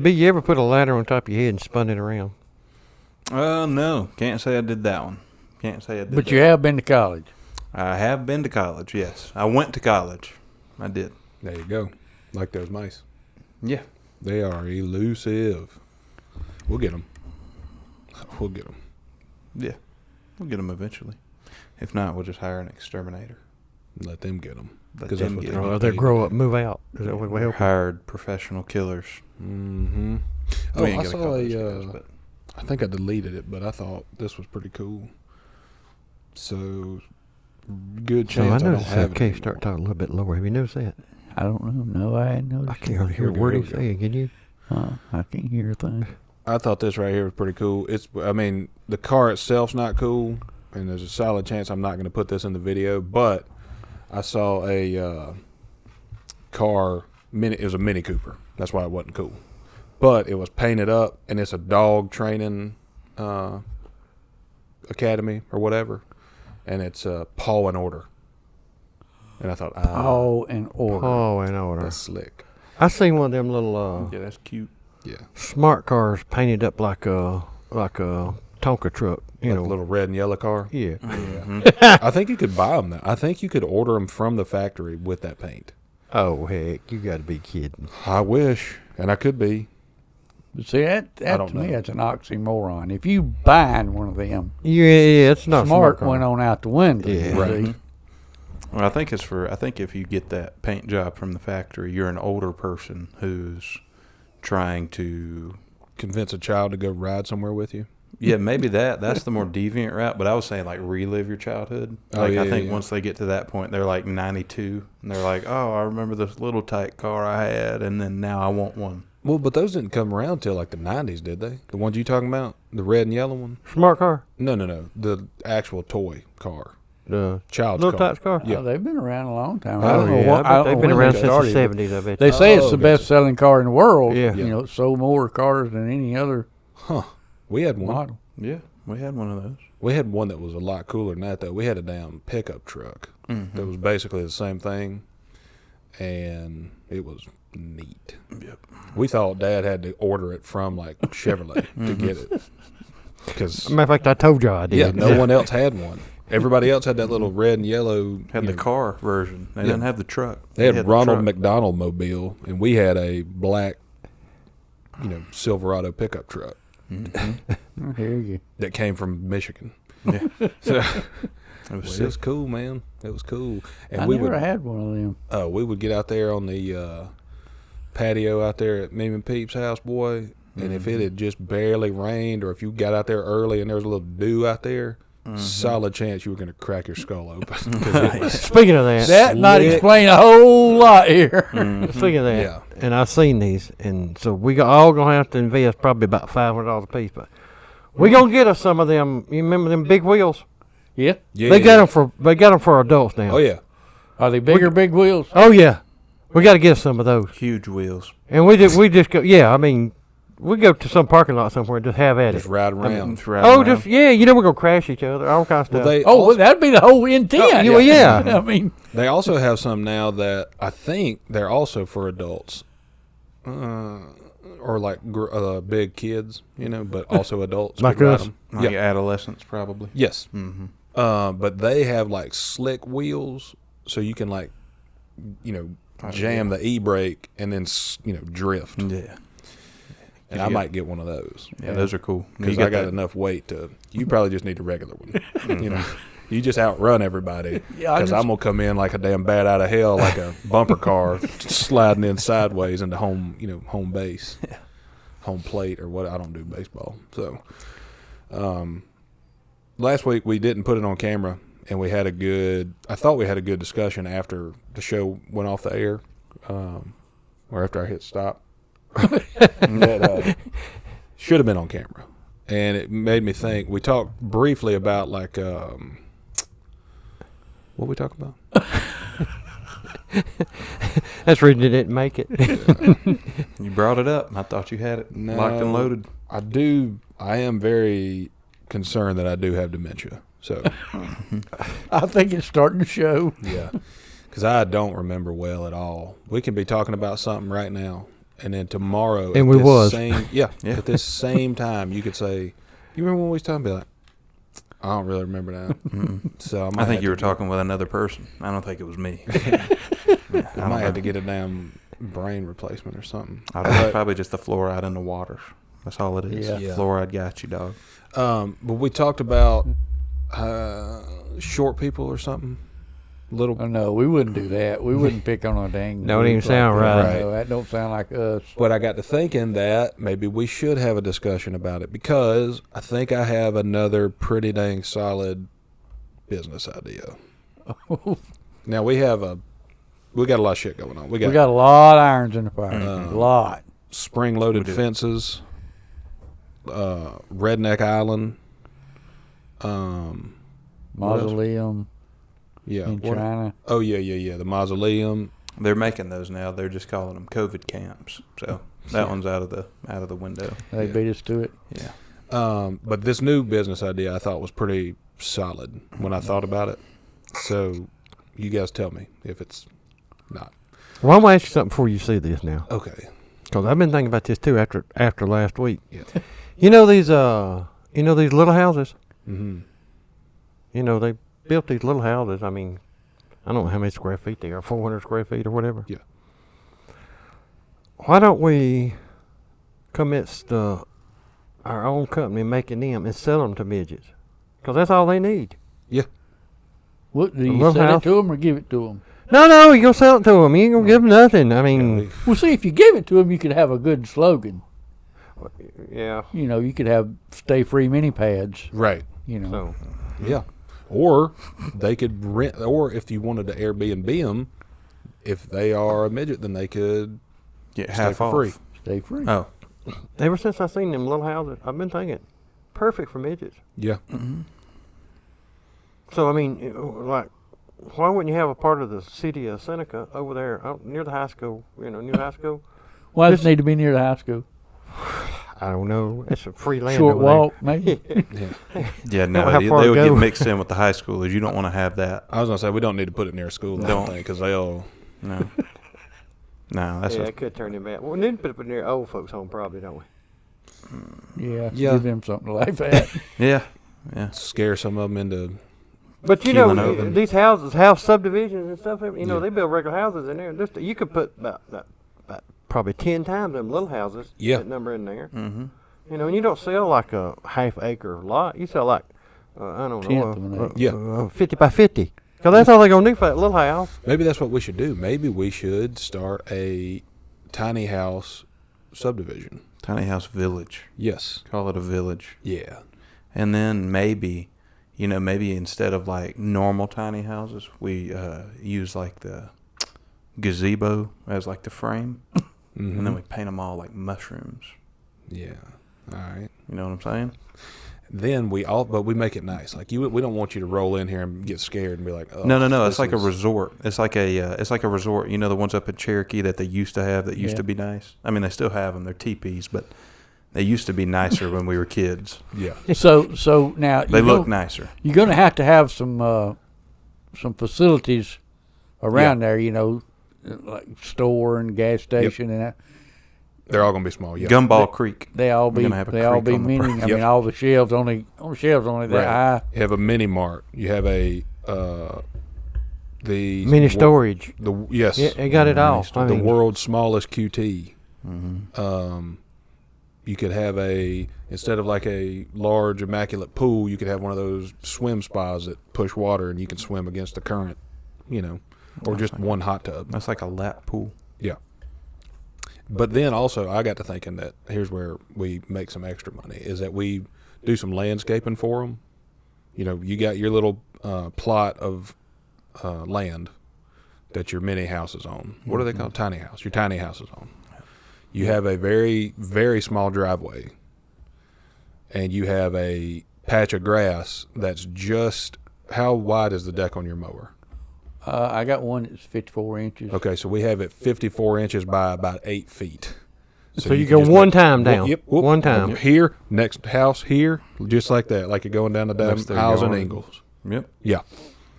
B, you ever put a ladder on top of your head and spun it around? No. Can't say I did that one. But you have been to college. I have been to college, yes. I went to college. I did. There you go. Like those mice. Yeah. They are elusive. We'll get them. Yeah. We'll get them eventually. If not, we'll just hire an exterminator. Let them get them. Let them get them. Or they grow up, move out. Is that what we help? Hired professional killers. Mm-hmm. We Oh, ain't I go to saw college, a... but I think I deleted it, but I thought this was pretty cool. So, good So I chance I don't noticed have that it case anymore. start talking a little bit lower. Have you noticed that? I don't know. No, I hadn't noticed. I can't hardly hear a Here word we he's go. saying. Can you? I can't hear a thing. I thought this right here was pretty cool. The car itself's not cool, and there's a solid chance I'm not going to put this in the video, but I saw a car, it was a Mini Cooper. That's why it wasn't cool. But it was painted up, and it's a dog training academy or whatever, and it's Paw and Order. And I thought, Paw and Order. Oh, in order. that's slick. I seen one of them little yeah, that's cute. Yeah. smart cars painted up like a Tonka truck. You Like know, a little red and yellow car. yeah. I think you could buy them now. I think you could order them from the factory with that paint. Oh heck, you got to be kidding. I wish, and I could be. See, that don't to me, know. that's an oxymoron. If you buying one of them, Yeah, it's not smart car. went on out the window. Yeah. you Right. see. Well, I think if you get that paint job from the factory, you're an older person who's trying to, Convince a child to go ride somewhere with you. yeah, maybe that's the more deviant route. But I was saying like relive your childhood. Oh, Like yeah, I think yeah. once they get to that point, they're like 92, and they're like, oh, I remember this little tight car I had, and then now I want one. Well, but those didn't come around till like the 90s, did they? The ones you talking about? The red and yellow one? Smart car. No. The actual toy car. The Child's little car. types car. Yeah. Oh, they've been around a long time. Oh, I don't know yeah, what. I I bet don't they've know been when around they since the started, but 70s. I bet. They say it's Oh, the gotcha. best-selling car in the world. Yeah. You know, it sold more cars than any other Huh. We had one. model. Yeah, we had one of those. We had one that was a lot cooler than that, though. We had a damn pickup truck that was basically the same thing, and it was neat. Yep. We thought Dad had to order it from, like, Chevrolet to get it. Because, Matter of fact, I told you I did. yeah, no one else had one. Everybody else had that little red and yellow. Had you the know, car version. They didn't have the truck. They had the Ronald truck. McDonald Mobile, and we had a black, Silverado pickup truck I hear you. that came from Michigan. Yeah. So, It was it sick. was cool, man. It was cool. And I we never would had one of them. we would get out there on the patio out there at Meme and Peep's house, boy. And if it had just barely rained, or if you got out there early and there was a little dew out there, solid chance you were going to crack your skull open. 'Cause it was, Speaking of that, That might Slick. explain a whole lot here. speaking of that, Yeah. and I've seen these, and so we all gonna have to invest probably about $500 a piece, but we gonna get us some of them. You remember them big wheels? Yeah. yeah, They got them for adults now. Oh yeah, Are they bigger, big wheels? Oh yeah, we got to get us some of those. Huge wheels. And we just go. Yeah, I mean, we go to some parking lot somewhere and just have at just it. ride I mean, around. it's right Oh, around. just yeah, we're gonna crash each other, all kinds of Well, stuff. they Oh, well, also, that'd be the whole intent. well, yeah. I mean, they also have some now that I think they're also for adults, or like big kids, but also adults. Like could ride us? 'em. Like Yeah. adolescents, probably. Yes. Mm-hmm. But they have like slick wheels, so you can like, jam the e-brake and then drift. Yeah. And I might get one of those Yeah, those are cool. because You I get got that- enough weight to. You probably just need a regular one. You just outrun everybody. Yeah, I Because I'm gonna come in like a damn bat out of hell, like a bumper car sliding in sideways into home base, home plate or what. I don't do baseball, so. Last week we didn't put it on camera, and I thought we had a good discussion after the show went off the air, or after I hit stop. That should have been on camera, and it made me think. We talked briefly about like what we talk about. That's the reason it didn't make it. You brought it up. I thought you had it No. locked and loaded. I am very concerned that I do have dementia. So I think it's starting to show. yeah, because I don't remember well at all. We can be talking about something right now, and then tomorrow, And at we this was. Yeah. at this same time, you could say, "You remember when we was talking?" Be like, "I don't really remember now." So I might think have you were to talking with another person. I don't think it was me. I might have to get a damn brain replacement or something. I think it's probably just the fluoride in the water. That's all it is. Yeah. Fluoride got you, dog. But we talked about short people or something. Little. Oh, no, we wouldn't do that. We wouldn't pick on a dang. Don't group even sound that. right. No, that don't sound like us. But I got to thinking that maybe we should have a discussion about it because I think I have another pretty dang solid business idea. Now we got a lot of shit going on. We got a lot of irons in the fire. Mhm. A lot. spring-loaded We do. fences, Redneck Island, what else? Mausoleum Yeah. in what- China. Oh yeah. The mausoleum. They're making those now. They're just calling them COVID camps. So that one's out of the window. They Yeah. beat us to it. Yeah. But this new business idea I thought was pretty solid when I thought about it. So you guys tell me if it's not. Well, I'm gonna ask you something before you see this now, Okay. because I've been thinking about this too after last week. Yeah. You know these little houses. Mm-hmm. You know they built these little houses. I mean, I don't know how many square feet they are, 400 square feet or whatever. Yeah. Why don't we commit our own company making them and sell them to midgets? Because that's all they need. What do A you little sell house? it to them or give it to them? No, you gonna sell it to them. You ain't gonna give them nothing. I mean, Well, see, if you give it to them, you could have a good slogan. yeah. You know, you could have "Stay Free" mini pads. Right. You know, So Yeah. Or they could rent, or if you wanted to Airbnb them, if they are a midget, then they could Get stay half for off. free. stay free. Oh. ever since I seen them little houses, I've been thinking, perfect for midgets. Yeah. Mm-hmm. So I mean, like, why wouldn't you have a part of the city of Seneca over there near the high school? You know, near high school. Why does Just- it need to be near the high school? I don't know. It's a free land. Short over there. walk, maybe. Yeah, know no, how far they to would go. get mixed in with the high schoolers. You don't want to have that. I was gonna say we don't need to put it near school. I don't think because they'll. No. No, that's Yeah, a, it could turn them bad. Well, we need to put it near old folks' home, probably, don't we? Yeah, Yeah. give them something to laugh at. yeah. Yeah. Scare some of them into. But you Keeling know, over. these houses, house subdivisions and stuff. You know, Yeah. they build regular houses in there. You could put about probably 10 times them little houses. Yeah. That number in there. Mm-hmm. You know, and you don't sell like a half-acre lot. You sell like, I don't Tenth of know, an acre. Yeah. 50 by 50. Because that's all they're going to do for that little house. Maybe that's what we should do. Maybe we should start a tiny house subdivision. Tiny house village. Yes. Call it a village. Yeah. And then maybe instead of like normal tiny houses, we use like the gazebo as like the frame. Mm-hmm. And then we paint them all like mushrooms. Yeah. All right. You know what I'm saying? Then but we make it nice. Like we don't want you to roll in here and get scared and be like, oh, No. this It's like a is- resort. It's like a resort. You know the ones up in Cherokee that they used to have that used Yeah. to be nice. I mean, they still have them. They're teepees, but they used to be nicer when we were kids. Yeah. So now They look nicer. You're going to have some facilities around there. You know, like store and gas station and that. They're all gonna be small. Yeah. Gumball Creek. They all We're be gonna have a they all creek be on the mini. property. I mean, Yep. all the shelves only that Right. high. You have a mini mart. You have a the Mini storage. Yes. Yeah, they got it all. I The mean, world's smallest QT. Mm-hmm. You could have instead of like a large immaculate pool, you could have one of those swim spas that push water and you can swim against the current, you know, or just one hot tub. That's like a lap pool. Yeah. But then also I got to thinking that here's where we make some extra money is that we do some landscaping for them. You know, you got your little plot of land that your mini house is on. What are they called? Tiny house. Your tiny house is on. You have a very, very small driveway, and you have a patch of grass that's just how wide is the deck on your mower? I got one that's 54 inches. Okay, so we have it 54 inches by about 8 feet. So you can go just one time down. Yep, One time. Here, next house here, just like that, like you're going down the That's damn their aisles and yard. Ingles. Yep. Yeah,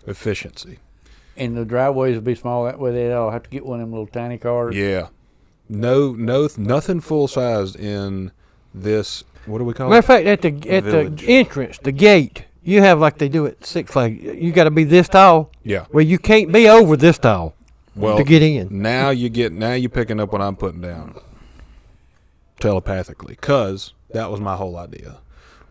efficiency. And the driveways will be small. That way they all have to get one of them little tiny cars. Yeah, nothing full sized in this. What do we call Matter of it? fact, at the Village. entrance, the gate, you have like they do at Six Flags. You got to be this tall. Yeah. Well, you can't be over this tall Well, to get in. now you're picking up what I'm putting down telepathically, because that was my whole idea.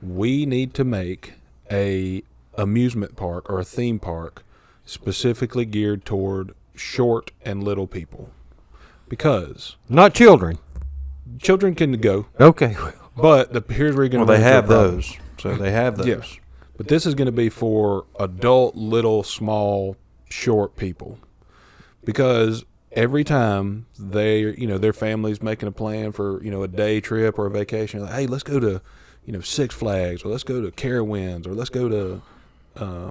We need to make a amusement park or a theme park specifically geared toward short and little people, because Not children. children can go, Okay. but here's where you're going Well, to they have those. So they have those. Yeah. But this is going to be for adult, little, small, short people, because every time their family's making a plan for, a day trip or a vacation, like, hey, let's go to, Six Flags, or let's go to Carowinds, or let's go to,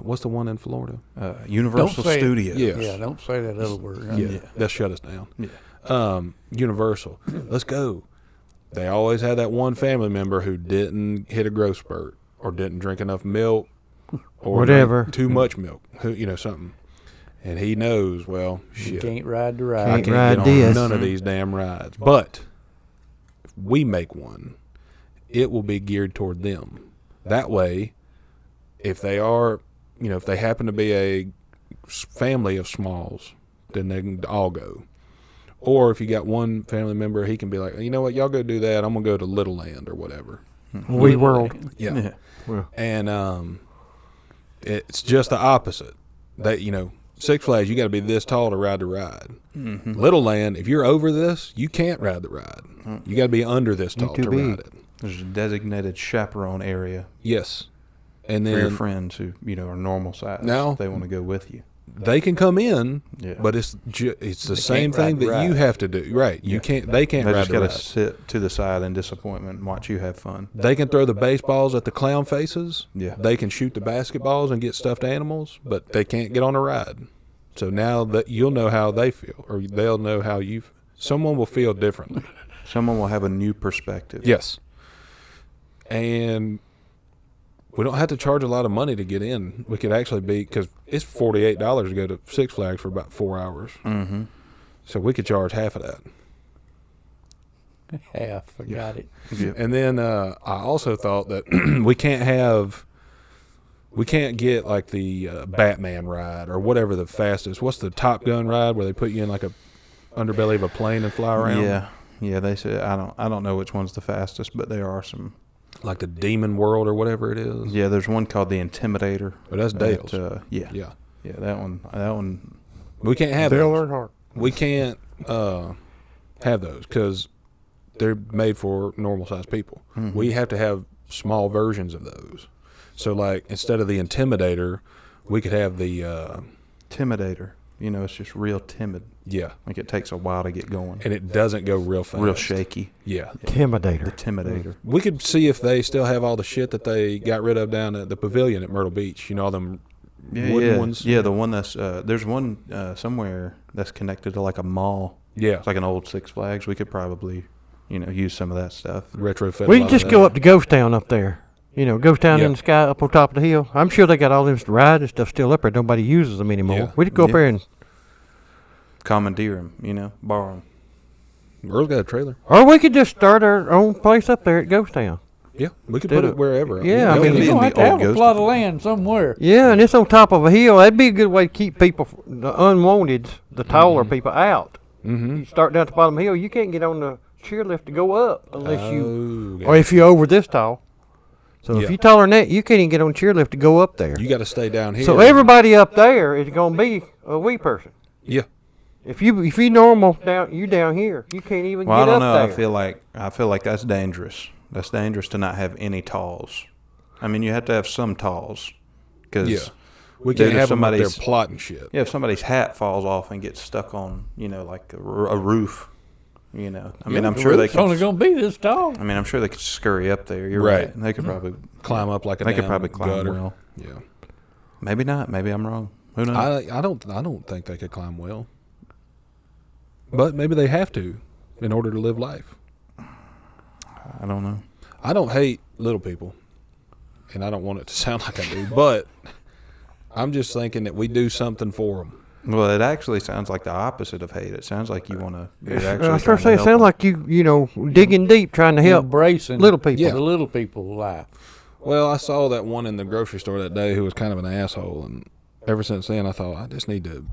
what's the one in Florida? Universal Don't say it. Studios. Yeah. Yeah, don't say that other word. Yeah, they'll shut us down. Yeah. Universal, let's go. They always had that one family member who didn't hit a growth spurt, or didn't drink enough milk, or Whatever. drank too much milk, something. And he knows, well, You shit, can't ride the I ride. Can't can't ride get on this. none of these damn rides. But if we make one, it will be geared toward them. That way, if they are, if they happen to be a family of smalls, then they can all go. Or if you got one family member, he can be like, you know what, y'all go do that. I'm gonna go to Little Land or whatever. We World. Yeah. Yeah. And it's just the opposite. That Six Flags, you got to be this tall to ride the ride. Mm-hmm. Little Land, if you're over this, you can't ride the ride. You got to be under this tall too to big. ride it. There's a designated chaperone area Yes, and for your then friends who are normal size. Now- they want to go with you. they can come in, Yeah. but it's the same can't thing ride the that you ride. have to do. Right? You Yeah. can't. They can't They ride just the got ride. to sit to the side in disappointment and watch you have fun. They can throw the baseballs at the clown faces. Yeah. They can shoot the basketballs and get stuffed animals, but they can't get on a ride. So now that you'll know how they feel, or they'll know how you. Someone will feel differently. Someone will have a new perspective. Yes. And we don't have to charge a lot of money to get in. We could actually because it's $48 to go to Six Flags for about 4 hours. Mm-hmm. So we could charge half of that. Half, I got it. Yeah. And then I also thought that we can't get like the Batman ride or whatever the fastest. What's the Top Gun ride where they put you in like a underbelly of a plane and fly around? Yeah. They said I don't know which one's the fastest, but there are some. Like the Demon World or whatever it is. Yeah, there's one called the Intimidator. But that's Dale's. Yeah. Yeah. That one. We can't have Dale those. Earnhardt. We can't have those because they're made for normal sized people. Mm-hmm. We have to have small versions of those. So like instead of the Intimidator, we could have the Intimidator. It's just real timid. yeah, Like it takes a while to get going. and it doesn't go real fast. Real shaky. Yeah. The Intimidator. Intimidator. We could see if they still have all the shit that they got rid of down at the pavilion at Myrtle Beach. All them wooden ones. Yeah, the one that's there's one somewhere that's connected to like a mall. Yeah. It's like an old Six Flags. We could probably, use some of that stuff. Retrofit. We a can lot just of go that. up to Ghost Town up there. Ghost Town Yeah. in the sky up on top of the hill. I'm sure they got all them rides and stuff still up there. Nobody uses them anymore. Yeah. We could go up Yeah. there and, Commandeer them, borrow them. Earl's got a trailer. or we could just start our own place up there at Ghost Town. Yeah, we could Did put it- it wherever. Yeah, I That mean, would be You're in going to the have old to have a Ghost plot of Town. land somewhere. Yeah, and it's on top of a hill. That'd be a good way to keep people, the unwanted, the taller people out. Mm-hmm. You start down at the bottom of the hill, you can't get on the chairlift to go up unless you, Oh, or if you're over this tall. So Yeah. if you're taller than that, you can't even get on the chairlift to go up there. you got to stay down here. So everybody up there is going to be a wee person. Yeah. If you normal down, you down here, you can't even Well, I get don't up know. there. I feel like that's dangerous. That's dangerous to not have any talls. I mean, you have to have some talls. Because Yeah. We Dude, can't if have them up there somebody's- plotting shit. if somebody's hat falls off and gets stuck on, like a roof, I mean, I'm The sure they roof's only could. going to be this tall. I mean, I'm sure they could scurry up there. You're Right. right. They could probably Climb up like a They could damn probably climb gutter. well. Yeah. Maybe not. Maybe I'm wrong. Who knows? I don't think they could climb well. But maybe they have to in order to live life. I don't know. I don't hate little people, and I don't want it to sound like I do, but I'm just thinking that we do something for them. Well, it actually sounds like the opposite of hate. It sounds like you want to. I was trying to say, it sounds like you know, digging deep, trying to help Embracing little people. Yeah. the little people life. Well, I saw that one in the grocery store that day who was kind of an asshole, and ever since then I thought I just need to.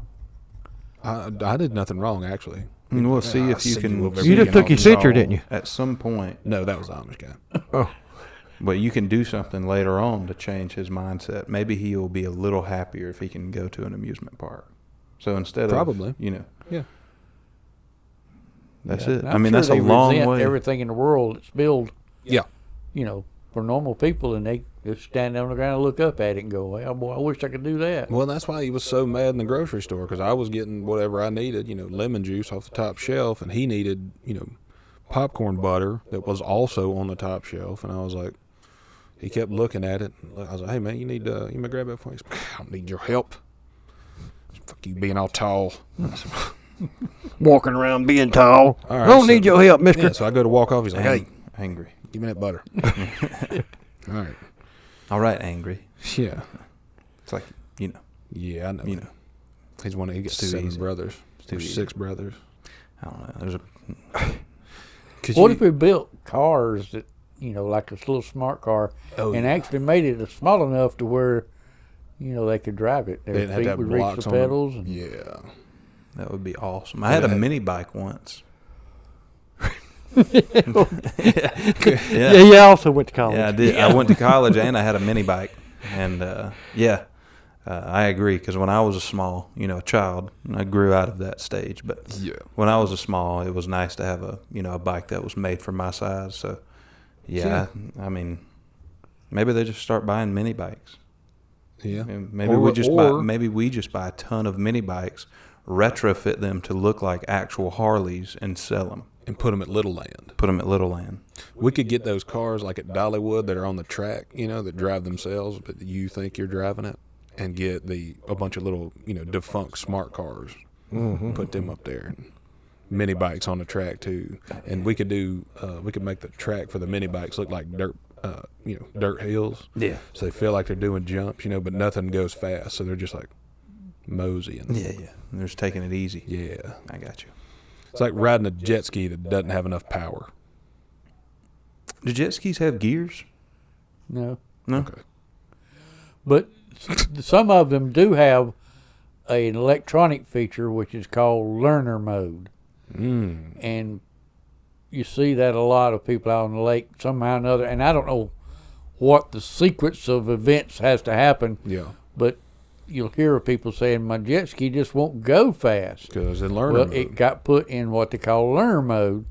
I did nothing wrong actually. And we'll see if you see can. you over You just took your center, didn't you? At some point, No, that was the Amish guy. Oh, but you can do something later on to change his mindset. Maybe he will be a little happier if he can go to an amusement park. So instead Probably. of, you know, Yeah. that's Yeah. it. And I I'm mean, sure that's a they long resent way. everything in the world that's built, Yeah. you know, for normal people, and they just stand on the ground and look up at it and go, "Well, boy, I wish I could do that." Well, that's why he was so mad in the grocery store, because I was getting whatever I needed, lemon juice off the top shelf, and he needed, popcorn butter that was also on the top shelf, and I was like, he kept looking at it. I was like, "Hey man, you need to grab that for me." I don't need your help. Fuck you being all tall. walking around being tall. All right, I don't so- need your help, mister. Yeah, so I go to walk off. He's like, "Hey, Angry. give me that butter." All right. All right, angry. Yeah. It's like, Yeah, I know. you know, He gets It's too 7 easy. brothers. It's too Or easy. 6 brothers. I don't know. There's a. What if we built cars that, like this little smart car, Oh, and yeah. actually made it small enough to where, they could drive it. They Their didn't have to feet have would reach blocks the on them. pedals. And Yeah. That would be awesome. I had a Yeah. mini bike once. Yeah, I also went to college. Yeah, I did. I went to college and I had a mini bike, and I agree. Because when I was a child, I grew out of that stage. But Yeah. when I was a small, it was nice to have a bike that was made for my size. So Yeah. I mean, maybe they just start buying mini bikes. Yeah. And maybe Or- we just buy a ton of mini bikes, retrofit them to look like actual Harleys, and sell them. And put them at Little Land. Put them at Little Land. We could get those cars like at Dollywood that are on the track, that drive themselves, but you think you're driving it, and get a bunch of little, defunct smart cars. Mm-hmm. Put them up there. Mini bikes on the track too, and we could make the track for the mini bikes look like dirt hills. Yeah. So they feel like they're doing jumps, but nothing goes fast, so they're just like moseying. Yeah. They're just taking it easy. Yeah. I got you. It's like riding a jet ski that doesn't have enough power. Do jet skis have gears? no, No. Okay. but some of them do have an electronic feature which is called learner mode, and you see that a lot of people out on the lake somehow or another. And I don't know what the sequence of events has to happen, Yeah. but you'll hear of people saying my jet ski just won't go fast. Because in learner Well, mode. it got put in what they call learner mode,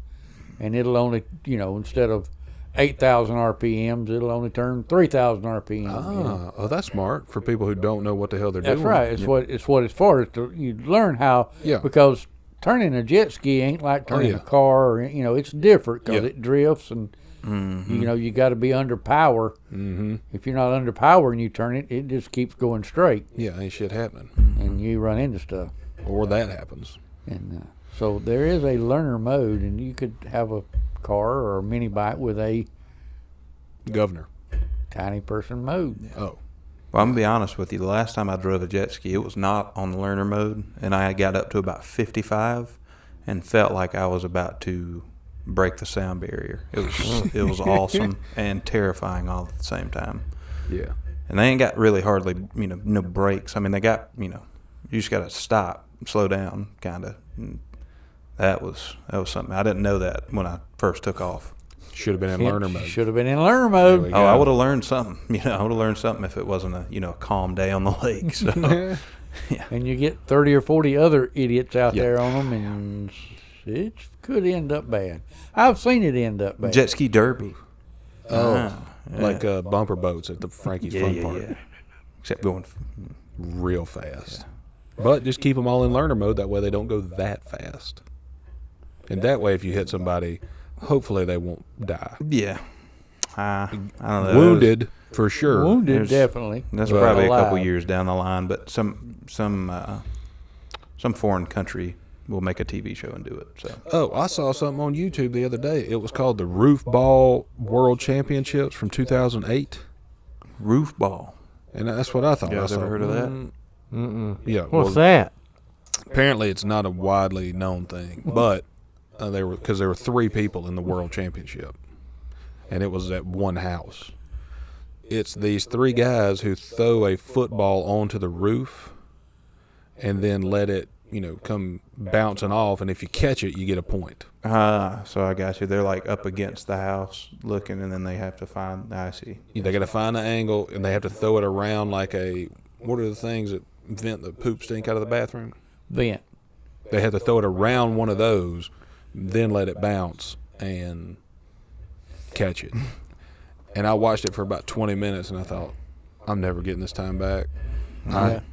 and it'll only, instead of 8,000 RPMs, it'll only turn 3,000 RPMs. That's smart for people who don't know what the hell they're That's doing. right. It's what it's for. Is to, you learn how. Yeah. Because turning a jet ski ain't like turning yeah. a car. Or, it's different because Yeah. it drifts and. You got to be under power. Mm-hmm. If you're not under power and you turn it, it just keeps going straight, Yeah, ain't shit happening. and you run into stuff. Or that happens. And so there is a learner mode, and you could have a car or a mini bike with a Governor. tiny person mode. Oh. Well, I'm going to be honest with you. The last time I drove a jet ski, it was not on the learner mode, and I got up to about 55 and felt like I was about to break the sound barrier. It was awesome and terrifying all at the same time. Yeah. And they ain't got really hardly, no brakes. I mean, they got, you just got to stop, slow down, kind of. That was something. I didn't know that when I first took off. Should have been in learner mode. Should have been in learner mode. There we Oh, go. I would have learned something. I would have learned something if it wasn't a calm day on the lake. So And you get 30 or 40 other idiots out Yeah. there on them, and it could end up bad. I've seen it end up bad. jet ski derby. Oh. Yeah. Like bumper boats at the Frankie's Fun Park. Except going. Real fast. But just keep them all in learner mode. That way they don't go that fast. And that way if you hit somebody, hopefully they won't die. Yeah. I don't know. Wounded, for sure. Wounded, There's- definitely. That's But probably a couple alive. years down the line, but some foreign country will make a TV show and do it. So Oh, I saw something on YouTube the other day. It was called the Roof Ball World Championships from 2008. roof ball. And that's what I thought. You guys I ever thought, heard of that? Mm-mm. Yeah. What's that? Apparently, it's not a widely known thing, but there were 3 people in the world championship, and it was at one house. It's these 3 guys who throw a football onto the roof, and then let it, come bouncing off, and if you catch it, you get a point. So I got you. They're like up against the house looking, and then they have to find. I see. They got to find the angle, and they have to throw it around like what are the things that vent the poop stink out of the bathroom? Vent. They have to throw it around one of those, then let it bounce and catch it. And I watched it for about 20 minutes, and I thought, I'm never getting this time back.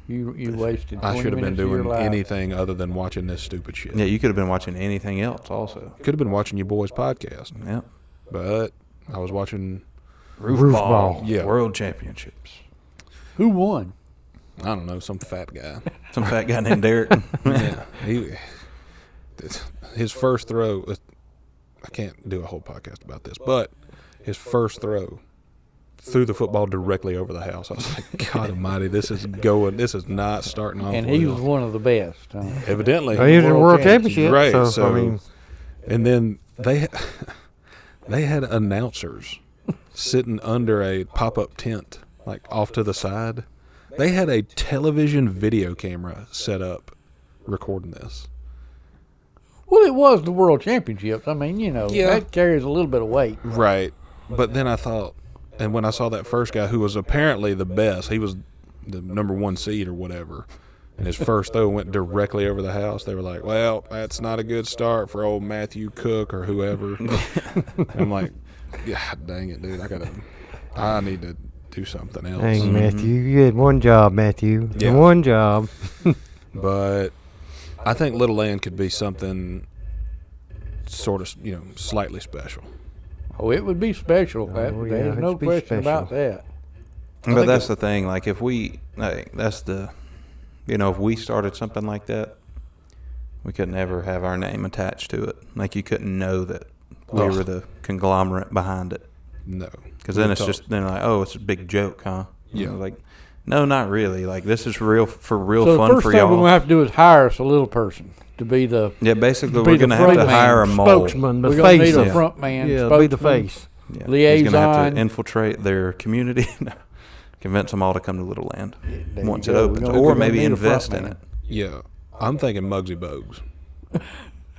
You wasted 20 I should have been minutes of your doing life. anything other than watching this stupid shit. Yeah, you could have been watching anything else also. Could have been watching your boys' podcast, Yeah. but I was watching, Roof ball. yeah, World Championships. Who won? I don't know, some fat guy. Some fat guy named Derek. Yeah, his first throw, I can't do a whole podcast about this, but his first throw threw the football directly over the house. I was like, God almighty, this is not starting off And he well. was one of the best. Huh? Evidently. He was in the World World Championship. Right, So, so I mean, and then they had announcers sitting under a pop-up tent, like off to the side. They had a television video camera set up recording this. Well, it was the World Championships. I mean, Yeah. that carries a little bit of weight. Right. But then I thought, and when I saw that first guy who was apparently the best, he was the number 1 seed or whatever, and his first throw went directly over the house, they were like, well, that's not a good start for old Matthew Cook or whoever. I'm like, yeah, dang it, dude. I need to do something else. dang, Matthew, you had one job, Matthew. Yeah. One job. But I think Little Land could be something sort of, slightly special. Oh, it would be special. Oh, yeah, There's no it'd be question about special. that. But that's the thing. Like, if we, if we started something like that, we could never have our name attached to it. Like, you couldn't know that we were the conglomerate behind it. No. Because then it's just, then like, oh, it's a big joke, huh? Yeah. Like, no, not really. Like, this is real So fun the first for thing we're y'all. going to have to do is hire us a little person to be the Yeah, basically, be we're the going to have to front hire a man, mole. Spokesman, the we're going to face. need a Yeah. front man. Yeah, spokesman. be the face. Yeah. He's going to have Liaison. to infiltrate their community, convince them all to come to Little Land There you once it go. opens, We're gonna or maybe need a front invest in man. it. Yeah. I'm thinking Muggsy Bogues.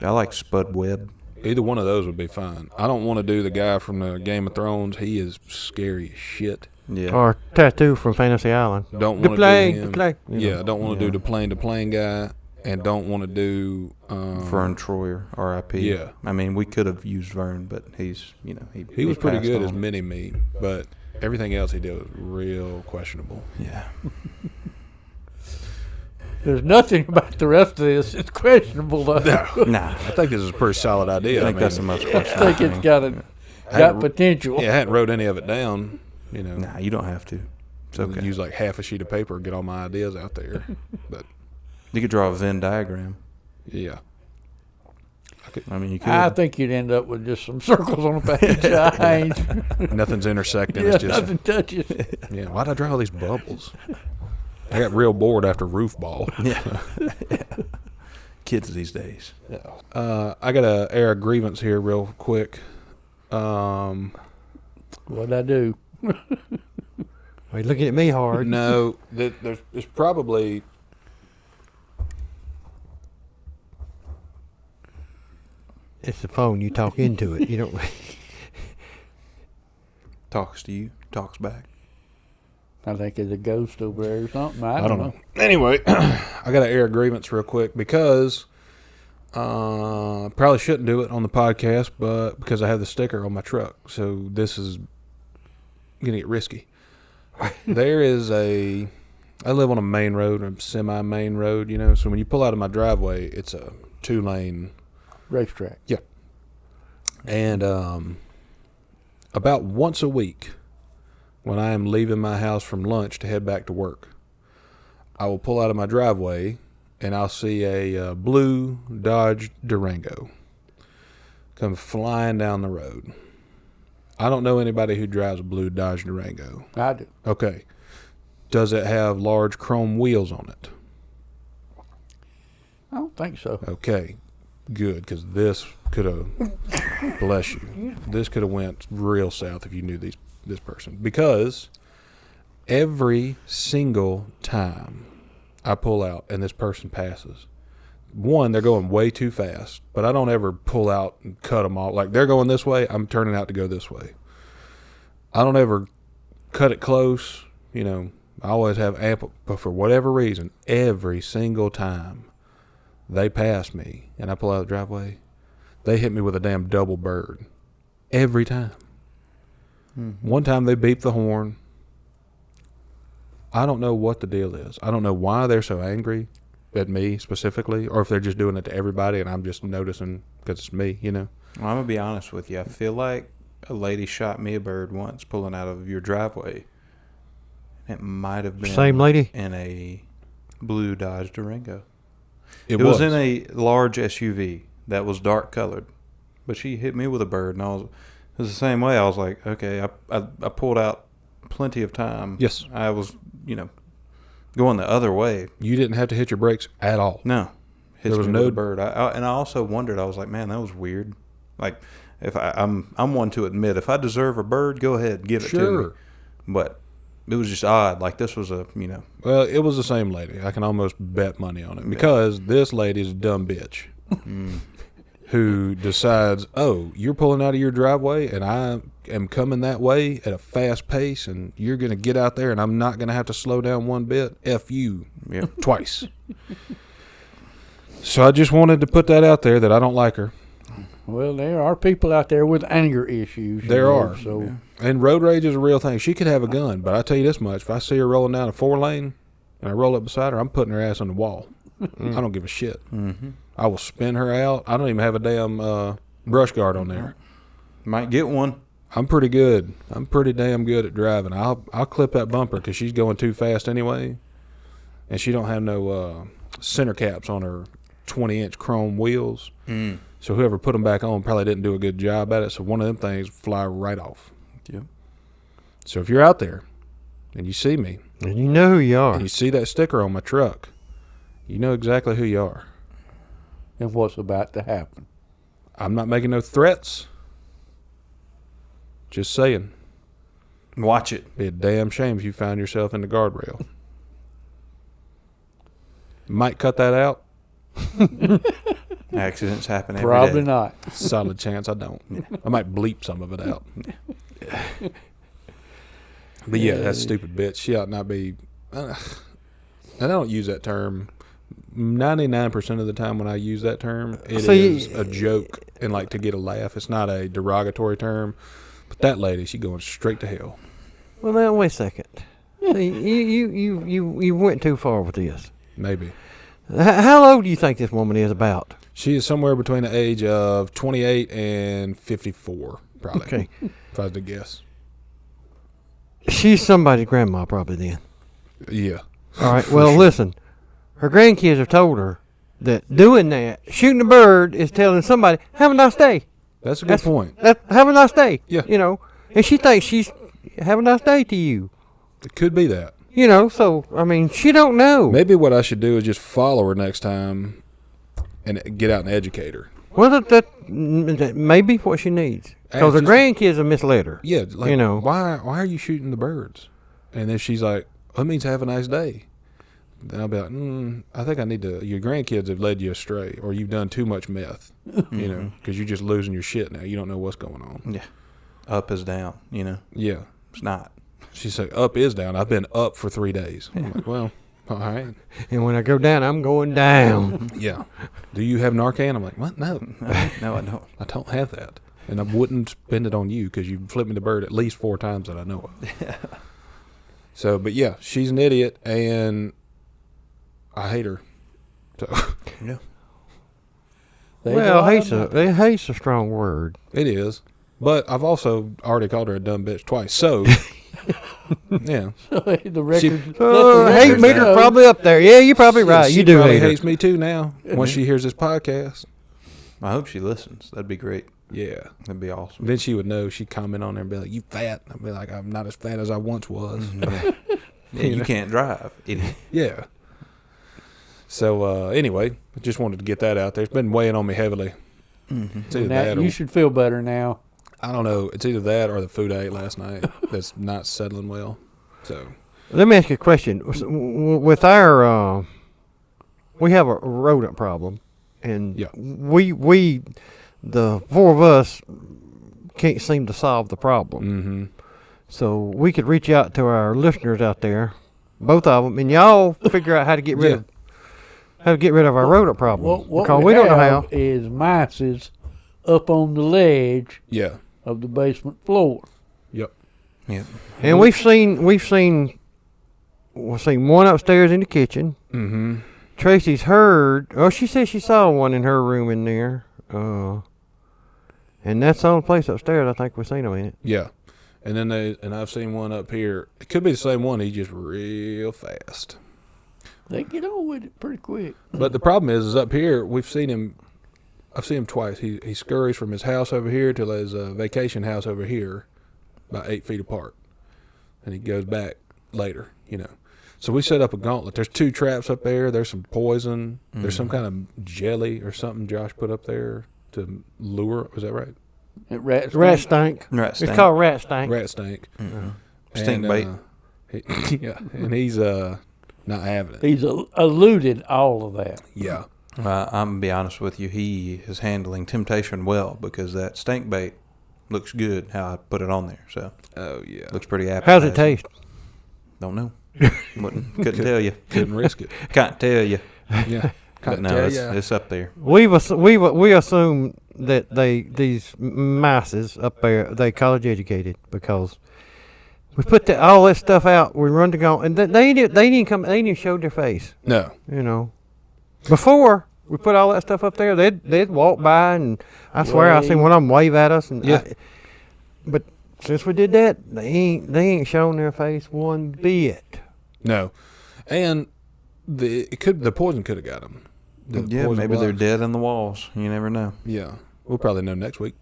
I like Spud Webb. Either one of those would be fine. I don't want to do the guy from the Game of Thrones. He is scary as shit. Yeah. Or Tattoo from Fantasy Island. Don't The want to play, do him. the play. You Yeah, know. don't want to Yeah. do the plane guy, and don't want to do Vern Troyer, R.I.P. Yeah. I mean, we could have used Vern, but he's, He was pretty passed good on. as Mini-Me, but everything else he did was real questionable. Yeah. There's nothing about the rest of this. It's questionable, though. Nah. I think this is a pretty solid idea. I think that's the most I questionable think it's thing. got potential. Yeah, I hadn't wrote any of it down. Nah, you don't have to. It's okay. Use like half a sheet of paper, get all my ideas out there. But You could draw a Venn diagram. yeah, I mean, you could. I think you'd end up with just some circles on a page. I ain't, nothing's intersecting. yeah, It's just nothing touches. yeah. Why'd I draw all these bubbles? I got real bored after roof ball. Yeah. Kids these days. I got to air a grievance here real quick. What'd I do? Are you looking at me hard? No, there's probably It's the phone. You talk into it. You don't. Talks to you, talks back. I think there's a ghost over there or something. I don't know. Anyway, I got to air a grievance real quick because probably shouldn't do it on the podcast, but because I have the sticker on my truck, so this is gonna get risky. There is I live on a main road, a semi-main road, so when you pull out of my driveway, it's a 2-lane. Racetrack. Yeah. And about once a week, when I am leaving my house from lunch to head back to work, I will pull out of my driveway and I'll see a blue Dodge Durango come flying down the road. I don't know anybody who drives a blue Dodge Durango. I do. Okay. Does it have large chrome wheels on it? don't think so. Okay, good, because this could have, bless you, this could have went real south if you knew this person. Because every single time I pull out and this person passes, one, they're going way too fast, but I don't ever pull out and cut them off. Like, they're going this way, I'm turning out to go this way. I don't ever cut it close, you know. I always have ample, but for whatever reason, every single time they pass me and I pull out the driveway, they hit me with a damn double bird. Every time. Mm-hmm. One time they beeped the horn. I don't know what the deal is. I don't know why they're so angry at me specifically, or if they're just doing it to everybody and I'm just noticing because it's me, you know. Well, I'm going to be honest with you. I feel like a lady shot me a bird once pulling out of your driveway. It might have been same lady in a blue Dodge Durango. It was in a large SUV that was dark colored, but she hit me with a bird, and it was the same way. I was like, okay, I pulled out plenty of time. Yes, I was, going the other way. You didn't have to hit your brakes at all. No, there was no bird. And I also wondered. I was like, man, that was weird. Like, if I'm one to admit, if I deserve a bird, go ahead, give it to me. But it was just odd. Like, this was Well, it was the same lady. I can almost bet money on it because this lady's a dumb bitch who decides, oh, you're pulling out of your driveway and I am coming that way at a fast pace and you're going to get out there and I'm not going to have to slow down one bit. F you twice. So I just wanted to put that out there that I don't like her. Well, there are people out there with anger issues. There are. So. Yeah. And road rage is a real thing. She could have a gun, but I tell you this much. If I see her rolling down a 4-lane and I roll up beside her, I'm putting her ass on the wall. I don't give a shit. Mm-hmm. I will spin her out. I don't even have a damn brush guard on there. Might get one. I'm pretty good. I'm pretty damn good at driving. I'll clip that bumper because she's going too fast anyway. And she don't have no center caps on her 20-inch chrome wheels. Mm. So whoever put them back on probably didn't do a good job at it. So one of them things fly right off. Yep. So if you're out there and you see me, and you know who you are, and you see that sticker on my truck, you know exactly who you are. And what's about to happen. I'm not making no threats. Just saying. Watch it. Be a damn shame if you find yourself in the guardrail. Might cut that out. Accidents happen every Probably day. not. Solid chance I don't. I might bleep some of it out. But yeah, that stupid bitch. She ought not be. And I don't use that term. 99% of the time when I use that term, it is a joke and like to get a laugh. It's not a derogatory term. But that lady, she going straight to hell. Well, now wait a second. See, you went too far with this. Maybe. How old do you think this woman is about? She is somewhere between the age of 28 and 54, probably. Okay. If I was to guess. She's somebody's grandma, probably then. Yeah. All right. Well, listen. Her grandkids have told her that doing that, shooting a bird, is telling somebody, have a nice day. That's a good point. Have a nice day. Yeah. And she thinks she's, have a nice day to you. It could be that. So, I mean, she don't know. Maybe what I should do is just follow her next time and get out and educate her. Well, that may be what she needs. Because her grandkids have misled her. Yeah, like, why are you shooting the birds? And then she's like, that means have a nice day. Then I'll be like, I think I need to, your grandkids have led you astray, or you've done too much meth, because you're just losing your shit now. You don't know what's going on. Yeah. Up is down, Yeah. It's not. She said, up is down. I've been up for 3 days. I'm like, well, all right. And when I go down, I'm going down. Yeah. Do you have Narcan? I'm like, what? No. No, I don't. I don't have that. And I wouldn't spend it on you because you flipped me the bird at least 4 times that I know of. Yeah. So, but yeah, she's an idiot, and I hate her. So Yeah. Well, hate's a strong word. it is. But I've also already called her a dumb bitch twice. So, yeah. The record. Hate meter's probably up there. Yeah, you're probably right. She You do probably hate her. hates me too now once she hears this podcast. I hope she listens. That'd be great. Yeah. That'd be awesome. Then she would know. She'd comment on there and be like, you fat. I'd be like, I'm not as fat as I once was. Yeah, you can't drive, idiot. Yeah. So anyway, I just wanted to get that out there. It's been weighing on me heavily. It's either Now, that or, you should feel better now. I don't know. It's either that or the food I ate last night that's not settling well. So Let me ask you a question. With our, we have a rodent problem, and Yeah. we, the four of us, can't seem to solve the problem. So we could reach out to our listeners out there, both of them, and y'all figure out how to get rid of our rodent problem. What because we don't know how. is mice up on the ledge yeah, of the basement floor. yep, Yeah. And we've seen one upstairs in the kitchen. Tracy's heard. Oh, she said she saw one in her room in there. And that's the only place upstairs I think we've seen them in it. yeah. And then I've seen one up here. It could be the same one. He's just real fast. They get on with it pretty quick. But the problem is up here, we've seen him. I've seen him twice. He scurries from his house over here to his vacation house over here, about 8 feet apart, and he goes back later. So we set up a gauntlet. There's 2 traps up there. There's some poison. There's some kind of jelly or something Josh put up there to lure. Was that right? Rat Stank. Rat stank. It's called rat stank. Rat stank. Stink bait. Yeah, and he's not having it. He's eluded all of that. Yeah. I'm going to be honest with you. He is handling temptation well because that stink bait looks good how I put it on there. So, Oh yeah. looks pretty appetizing. How's it taste? Don't know. Couldn't tell you. Couldn't risk it. Can't tell you. Yeah. But no, it's up there. We assume that these mice up there they college educated because we put all that stuff out. We run the gauntlet, and they didn't show their face. No. Before we put all that stuff up there, they'd walk by, and I swear I seen one of them wave at us. And Yeah. but since we did that, they ain't shown their face one bit. No. And the poison could have got him. Yeah, maybe they're dead in the walls. You never know. Yeah. We'll probably know next week.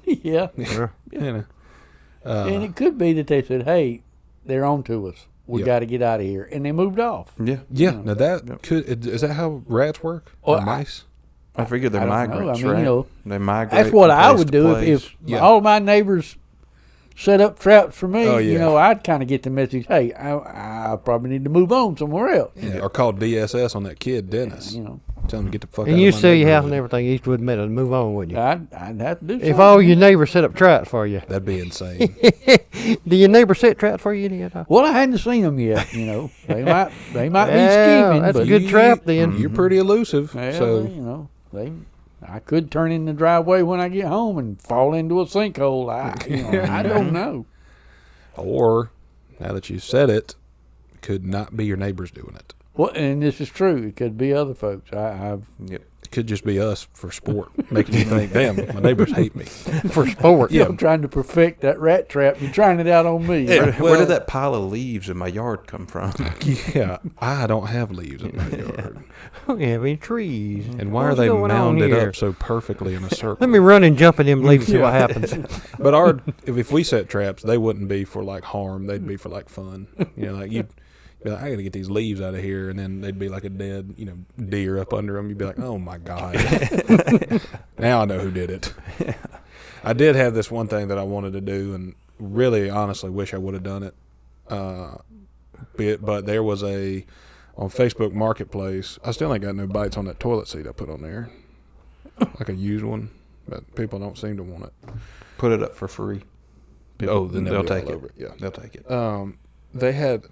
Yeah. Yeah. And it could be that they said, hey, they're on to us. We got to get out of here. And they moved off. Yeah. Yeah. Now is that how rats work? Well, Or mice? I figured they're I don't know. migrants, I mean, right? They migrate. That's what from I place would to do place. if all my neighbors set up traps for me. Oh, yeah. I'd kind of get the message, hey, I probably need to move on somewhere else. Yeah. Or called DSS on that kid, Dennis. Tell him to get the fuck out And of you my sell your house and neighborhood. everything, Eastwood Meadows, and move on, wouldn't you? I'd have to do something. If all your neighbors set up traps for you, That'd be insane. do your neighbor set traps for you yet? Well, I hadn't seen them yet. They might be Yeah, scheming. that's but a good trap then. You're pretty elusive. Well, So I could turn in the driveway when I get home and fall into a sinkhole. I don't know. Or, now that you said it, could not be your neighbors doing it. Well, and this is true. It could be other folks. It could just be us for sport, making you think, damn, my neighbors hate me. For sport. Yeah. I'm trying to perfect that rat trap. You're trying it out on me. Where did that pile of leaves in my yard come from? Yeah, I don't have leaves in my yard. I don't have any trees. And why are What's they going on mounded here? up so perfectly in a circle? Let me run and jump in them leaves and see what happens. But if we set traps, they wouldn't be for like harm. They'd be for like fun. Like you'd be like, I got to get these leaves out of here, and then they'd be like a dead, deer up under them. You'd be like, oh my god, now I know who did it. I did have this one thing that I wanted to do, and really, honestly, wish I would have done it. But there was on Facebook Marketplace. I still ain't got no bites on that toilet seat I put on there, like a used one. But people don't seem to want it. Put it up for free. Then they'll be take all it. over Yeah, They'll take it.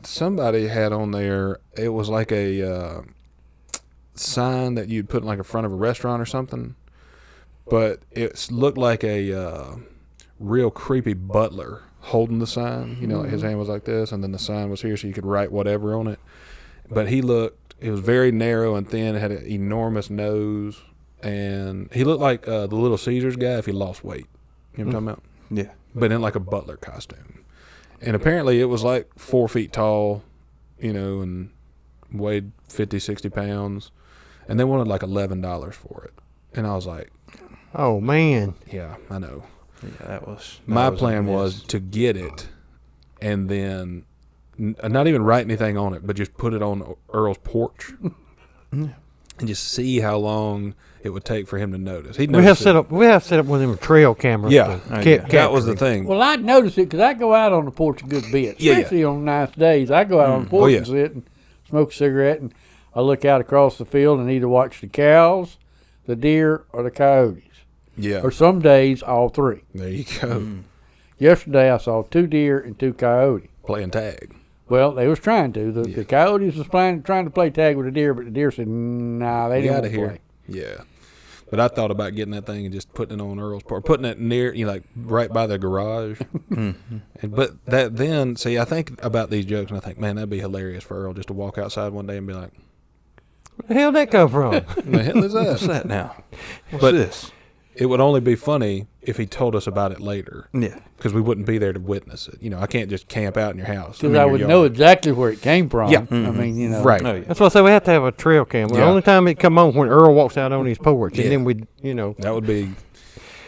somebody had on there. It was like a sign that you'd put in like in front of a restaurant or something, but it looked like a real creepy butler holding the sign. Like his hand was like this, and then the sign was here, so you could write whatever on it. But it was very narrow and thin. It had an enormous nose, and he looked like the Little Caesars guy if he lost weight. You know what I'm talking about? Yeah. But in like a butler costume. And apparently it was like 4 feet tall, and weighed 50, 60 pounds. And they wanted like $11 for it. And I was like, Oh, man. yeah, I know. Yeah, that was. My plan was to get it and then not even write anything on it, but just put it on Earl's porch and just see how long it would take for him to notice. He'd We have notice set up one of them trail cameras. Yeah, that was the capture thing. Well, I notice it because I go out on the porch a good bit, Yeah, yeah. especially on nice days. I go out on the porch and sit and smoke a cigarette, and I look out across the field and either watch the cows, the deer, or the coyotes. Yeah, Or some days, all three. there you go. Yesterday, I saw 2 deer and 2 coyotes. Playing tag. Well, they was trying to. The coyotes was trying to play tag with the deer, but the deer said, "Nah, they didn't Out want of to here. play." Yeah. But I thought about getting that thing and just putting it on Earl's part, putting it near, like right by the garage. But that then, see, I think about these jokes and I think, man, that'd be hilarious for Earl just to walk outside one day and be like, Where the hell did that come from? "What the hell is that?" What's that now? What's But- this? It would only be funny if he told us about it later, Yeah. because we wouldn't be there to witness it. I can't just camp out in your house. Because I would know exactly where it came from. Yeah. I mean, Right. Oh, yeah. That's why I say we have to have a trail cam. The Yeah. only time it come on when Earl walks out on his porch, Yeah. and then we, That would be.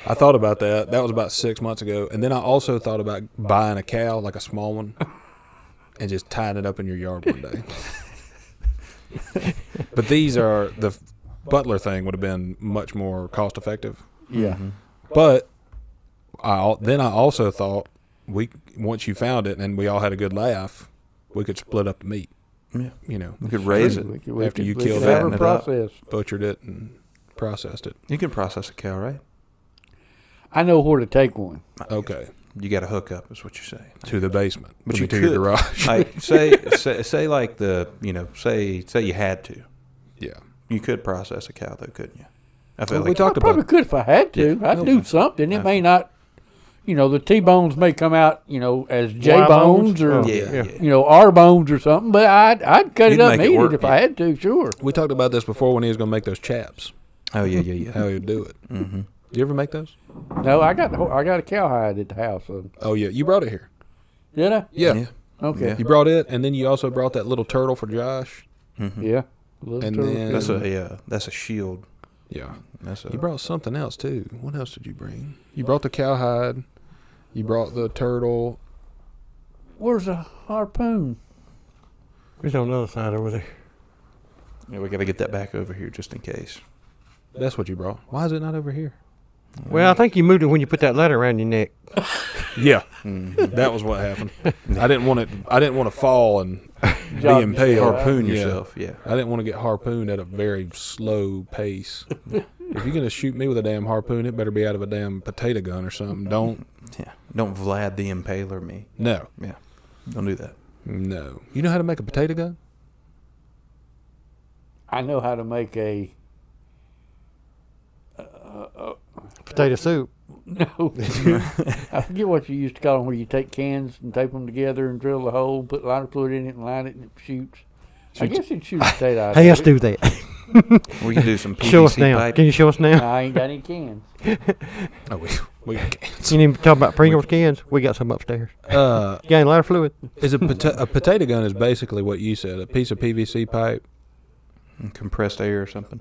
I thought about that. That was about 6 months ago, and then I also thought about buying a cow, like a small one, and just tying it up in your yard one day. But the Butler thing would have been much more cost effective. Yeah. But I also thought once you found it and we all had a good laugh, we could split up the meat. Yeah. We could raise it. After you we killed could it, have fatten a it up. process. butchered it, and processed it. You can process a cow, right? I know where to take one. Okay, You got to hook up, is what you're saying. to the basement, But I you mean, to your could. garage. Like say like say you had to. Yeah, You could process a cow though, couldn't you? I feel Well, we like talked I probably about. could if I had to. I'd do something. It may not, the T-bones may come out, as J-bones or, Yeah. R-bones or something, but I'd cut You'd it up and make it eat work, it if yeah. I had to, sure. We talked about this before when he was going to make those chaps. Oh yeah. How he would do it. Mm-hmm. You ever make those? No, I got a cowhide at the house. So. Oh yeah, you brought it here. Did I? Yeah. Okay. Yeah. You brought it, and then you also brought that little turtle for Josh. Yeah. Little And turtle. then- That's a shield. Yeah. That's a You brought something else too. What else did you bring? You brought the cowhide. You brought the turtle. Where's a harpoon? It's on the other side over there. Yeah, we got to get that back over here just in case. That's what you brought. Why is it not over here? Well, I think you moved it when you put that letter around your neck. Yeah, that was what happened. I didn't want it. I didn't want to fall and be Job impaled. Harpoon Yeah. yourself. Yeah. I didn't want to get harpooned at a very slow pace. If you're gonna shoot me with a damn harpoon, it better be out of a damn potato gun or something. Don't. Yeah. Don't Vlad the Impaler me. No. Yeah. Don't do that. No. You know how to make a potato gun? I know how to make a. Potato soup. No. I forget what you used to call them, where you take cans and tape them together and drill the hole, put lighter fluid in it and line it and it shoots. I guess it shoots potato out Hey, of let's it. do that. We can do some PVC Show us now. pipe. Can you show us now? I ain't got any cans. Oh, we can't. You need to talk about Pringles cans? We got some upstairs. You got any lighter fluid? Is a potato gun is basically what you said, a piece of PVC pipe. And compressed air or something.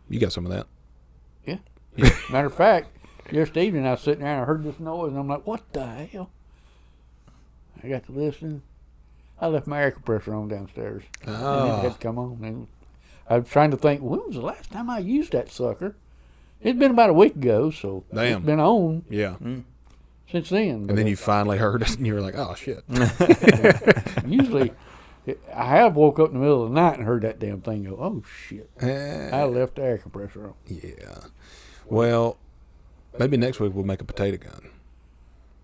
You got some of that. Yeah. Matter of fact, yesterday evening I was sitting there and I heard this noise and I'm like, what the hell? I got to listen. I left my air compressor on downstairs. And it had to come on. And I was trying to think, when was the last time I used that sucker? It's been about a week ago, so Damn. it's been on Yeah. since then. And then you finally heard it, and you were like, "Oh shit!" Usually, I have woke up in the middle of the night and heard that damn thing go, oh shit. I left the air compressor on. Yeah. Well, maybe next week we'll make a potato gun,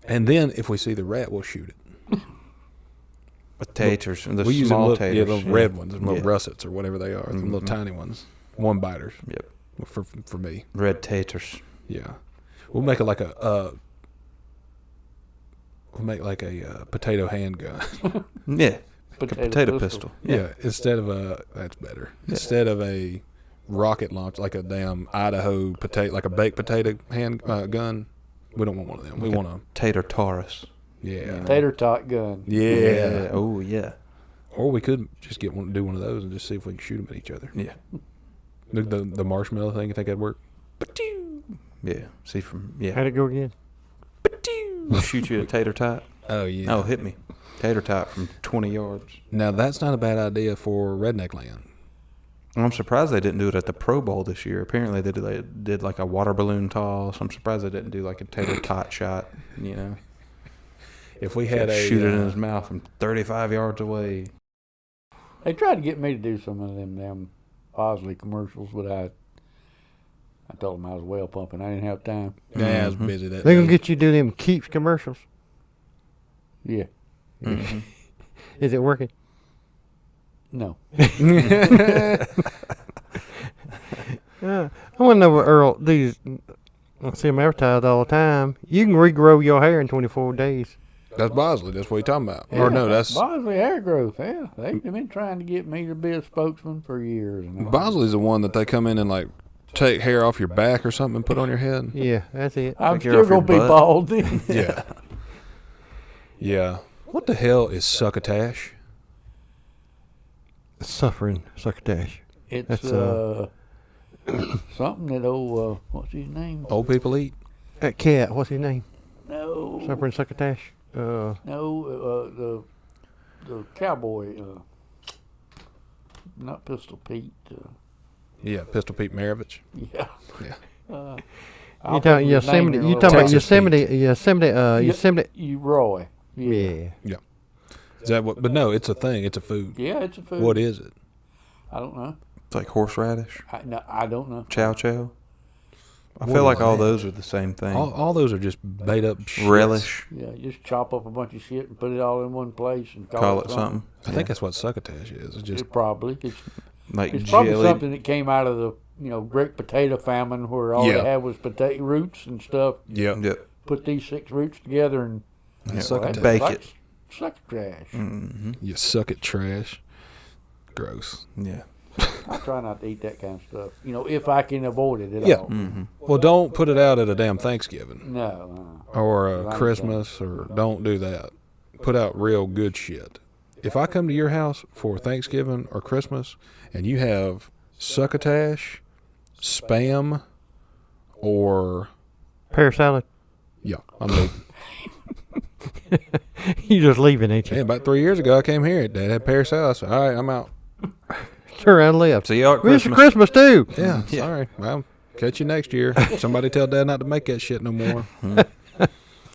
and then if we see the rat, we'll shoot it. Potatoes. The We use them small little, taters. little red ones, them little Yeah. russets or whatever they are, them little tiny ones, one biters. Yep. For me, Red taters. yeah. We'll make it like a potato handgun. Yeah. A potato pistol. Yeah. Instead of that's better. Instead of a rocket launch, like a damn Idaho potato, like a baked potato hand gun. We don't want one of them. We want a Tater Taurus. Tater tot gun. yeah. Oh yeah. Or we could just do one of those and just see if we can shoot them at each other. Yeah. The marshmallow thing, you think that'd work? Yeah. See from How'd it go again? We'll shoot you a tater tot. Oh yeah. Oh, hit me. Tater tot from 20 yards. Now that's not a bad idea for redneck land. I'm surprised they didn't do it at the Pro Bowl this year. Apparently they did like a water balloon toss. I'm surprised they didn't do like a tater tot shot. You know, If we had shoot it in his mouth from 35 yards away. They tried to get me to do some of them damn Bosley commercials, but I told them I was well pumping. I didn't have time. Yeah, I was busy that They day. gonna get you to do them Keeps commercials. Yeah. Mm-hmm. Is it working? No. I want to know what Earl these. I see them advertised all the time. You can regrow your hair in 24 days. That's Bosley. That's what you're talking about. Yeah, Or no, that's Bosley Hair Growth. Yeah, they've been trying to get me to be a spokesman for years. And Bosley's the one that they come in and like take hair off your back or something and put on your head. Yeah, that's it. I'm Take care still of your gonna be butt. bald then. Yeah. Yeah. What the hell is succotash? Suffering succotash. It's That's, something that old what's his name? Old people eat? That cat, what's his name? No, Suffering succotash. no, the cowboy. Not Pistol Pete. Yeah, Pistol Pete Maravich. Yeah. Yeah. You talking Yosemite? You talking about Texas Yosemite? Yosemite. You Roy. Yeah. Is that what? But no, it's a thing. It's a food. Yeah, it's a food. What is it? I don't know. It's like horseradish, I don't know. chow chow. I What feel like is all that? those are the same thing. All those are just made up shits. Relish, Yeah, just chop up a bunch of shit and put it all in one place and call it something. I think that's what succotash is. It's just It probably. Like It's probably jelly. something that came out of the great potato famine where all Yeah. they had was potato roots and stuff. yeah. Yep. Put these 6 roots together and Yeah. Succotash. Bake like it. succotash. Mm-hmm. You suck at trash. Gross. Yeah. I try not to eat that kind of stuff. If I can avoid it at Yeah. all. Mm-hmm. Well, don't put it out at a damn Thanksgiving No. or I a understand. Christmas, or don't do that. Put out real good shit. If I come to your house for Thanksgiving or Christmas and you have succotash, spam, or Pear salad. yeah, I'm leaving. You just leaving, ain't you? Yeah, about 3 years ago I came here. Dad had pear salad. I said, all right, I'm out. Turn around and left. See y'all at Mr. Christmas. Christmas too. Yeah, sorry. Well, catch you next year. Somebody tell Dad not to make that shit no more.